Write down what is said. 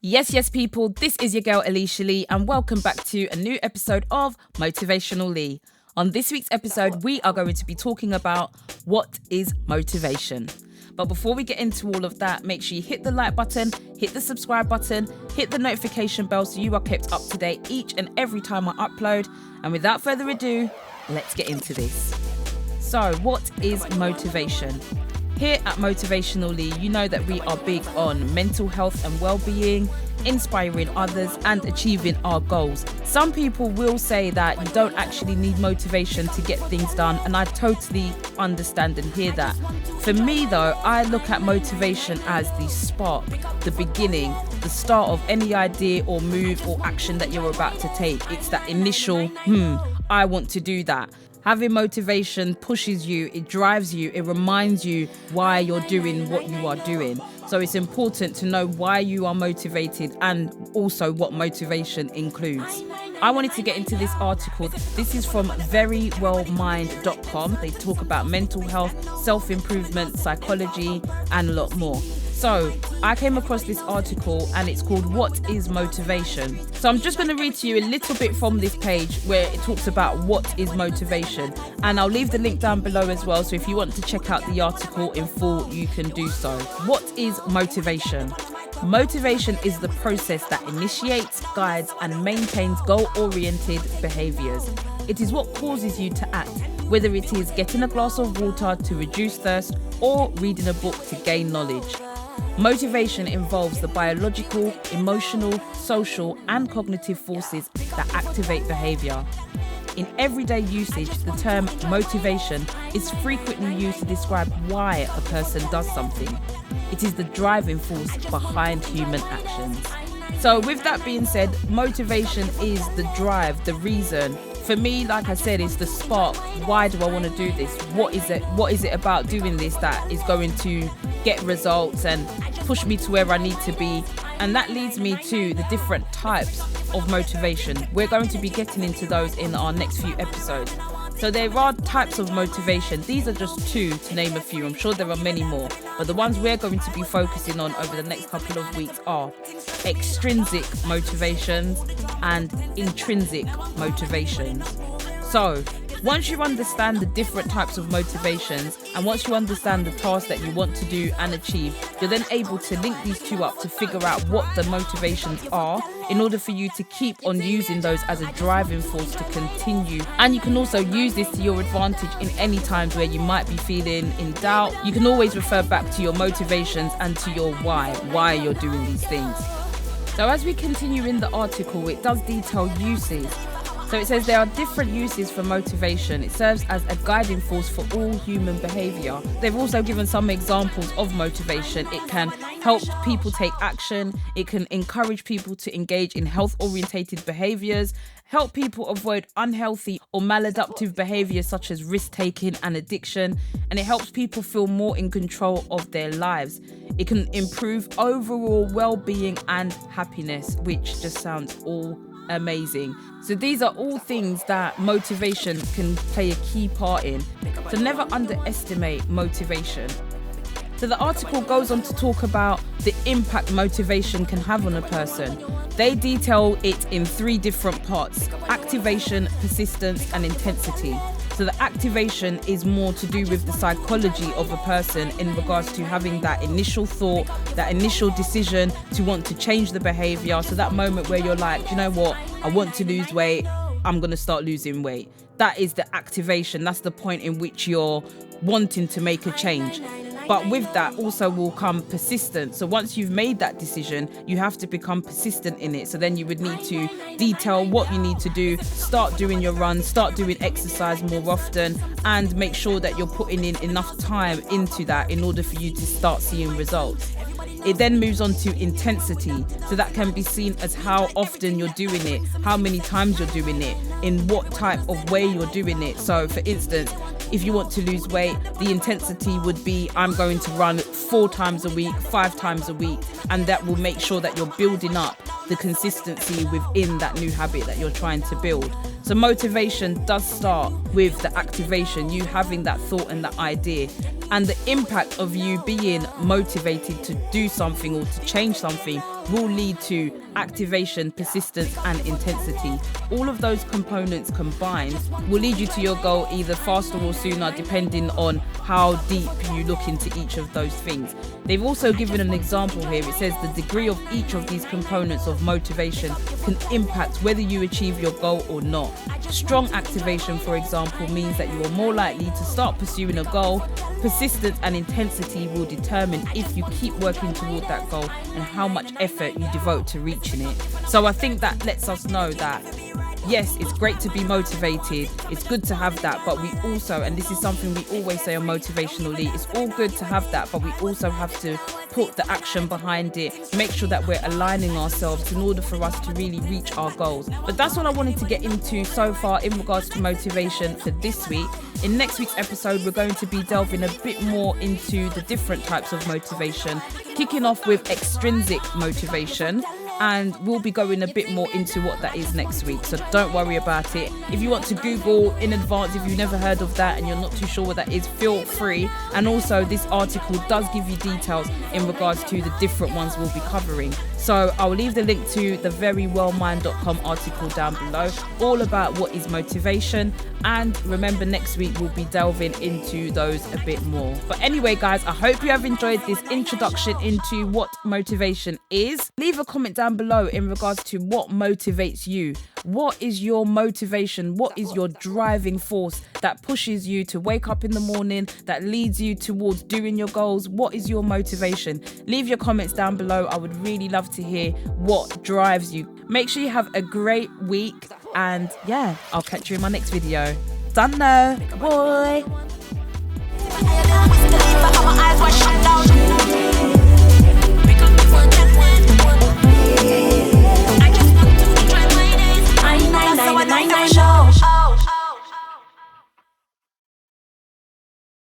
Yes, people, this is your girl Aleisha Lee, and welcome back to a new episode of Motivational Lee. On this week's episode, we are going to be talking about what is motivation. But before we get into all of that, make sure you hit the like button, hit the subscribe button, hit the notification bell so you are kept up to date each and every time I upload. And without further ado, let's get into this. So, what is motivation? Here at Motivational Lee, you know that we are big on mental health and well-being, inspiring others and achieving our goals. Some people will say that you don't actually need motivation to get things done, and I totally understand and hear that. For me though, I look at motivation as the spark, the beginning, the start of any idea or move or action that you're about to take. It's that initial, I want to do that. Having motivation pushes you, it drives you, it reminds you why you're doing what you are doing. So it's important to know why you are motivated and also what motivation includes. I wanted to get into this article. This is from verywellmind.com. They talk about mental health, self-improvement, psychology, and a lot more. So I came across this article and it's called What is Motivation? So I'm just going to read to you a little bit from this page where it talks about what is motivation, and I'll leave the link down below as well, so if you want to check out the article in full you can do so. What is motivation? Motivation is the process that initiates, guides and maintains goal-oriented behaviours. It is what causes you to act, whether it is getting a glass of water to reduce thirst or reading a book to gain knowledge. Motivation involves the biological, emotional, social, and cognitive forces that activate behaviour. In everyday usage, the term motivation is frequently used to describe why a person does something. It is the driving force behind human actions. So with that being said, motivation is the drive, the reason. For me, like I said, it's the spark. Why do I want to do this? What is it about doing this that is going to get results and push me to where I need to be? And that leads me to the different types of motivation. We're going to be getting into those in our next few episodes. So there are types of motivation. These are just two to name a few. I'm sure there are many more, but the ones we're going to be focusing on over the next couple of weeks are extrinsic motivations and intrinsic motivations. So once you understand the different types of motivations, and once you understand the task that you want to do and achieve, you're then able to link these two up to figure out what the motivations are in order for you to keep on using those as a driving force to continue. And you can also use this to your advantage in any times where you might be feeling in doubt. You can always refer back to your motivations and to your why you're doing these things. So as we continue in the article, it does detail uses. So it says there are different uses for motivation. It serves as a guiding force for all human behaviour. They've also given some examples of motivation. It can help people take action. It can encourage people to engage in health-orientated behaviours, help people avoid unhealthy or maladaptive behaviours such as risk-taking and addiction, and it helps people feel more in control of their lives. It can improve overall well-being and happiness, which just sounds all amazing. So these are all things that motivation can play a key part in. So never underestimate motivation. So the article goes on to talk about the impact motivation can have on a person. They detail it in three different parts: activation, persistence, and intensity. So the activation is more to do with the psychology of a person in regards to having that initial thought, that initial decision to want to change the behavior. So that moment where you're like, you know what, I want to lose weight, I'm going to start losing weight. That is the activation. That's the point in which you're wanting to make a change. But with that also will come persistence. So once you've made that decision, you have to become persistent in it. So then you would need to detail what you need to do, start doing your run, start doing exercise more often, and make sure that you're putting in enough time into that in order for you to start seeing results. It then moves on to intensity. So that can be seen as how often you're doing it, how many times you're doing it, in what type of way you're doing it. So for instance, if you want to lose weight, the intensity would be, I'm going to run 4 times a week, 5 times a week, and that will make sure that you're building up the consistency within that new habit that you're trying to build. So motivation does start with the activation, you having that thought and that idea, and the impact of you being motivated to do something or to change something will lead to activation, persistence, and intensity. All of those components combined will lead you to your goal either faster or sooner, depending on how deep you look into each of those things. They've also given an example here. It says the degree of each of these components of motivation can impact whether you achieve your goal or not. Strong activation, for example, means that you are more likely to start pursuing a goal. Persistence and intensity will determine if you keep working toward that goal and how much effort you devote to reaching it. So I think that lets us know that yes, it's great to be motivated. It's good to have that, but we also, and this is something we always say on Motivationally, it's all good to have that, but we also have to put the action behind it, make sure that we're aligning ourselves in order for us to really reach our goals. But that's all I wanted to get into so far in regards to motivation for this week. In next week's episode, we're going to be delving a bit more into the different types of motivation, kicking off with extrinsic motivation. And we'll be going a bit more into what that is next week, so don't worry about it. If you want to Google in advance, if you've never heard of that and you're not too sure what that is, feel free. And also this article does give you details in regards to the different ones we'll be covering. So I'll leave the link to the verywellmind.com article down below, all about what is motivation. And remember, next week we'll be delving into those a bit more. But anyway, guys, I hope you have enjoyed this introduction into what motivation is. Leave a comment down below in regards to what motivates you. What is your motivation? What is your driving force that pushes you to wake up in the morning, that leads you towards doing your goals? What is your motivation? Leave your comments down below. I would really love to hear what drives you. Make sure you have a great week, and yeah, I'll catch you in my next video. Done now. Bye.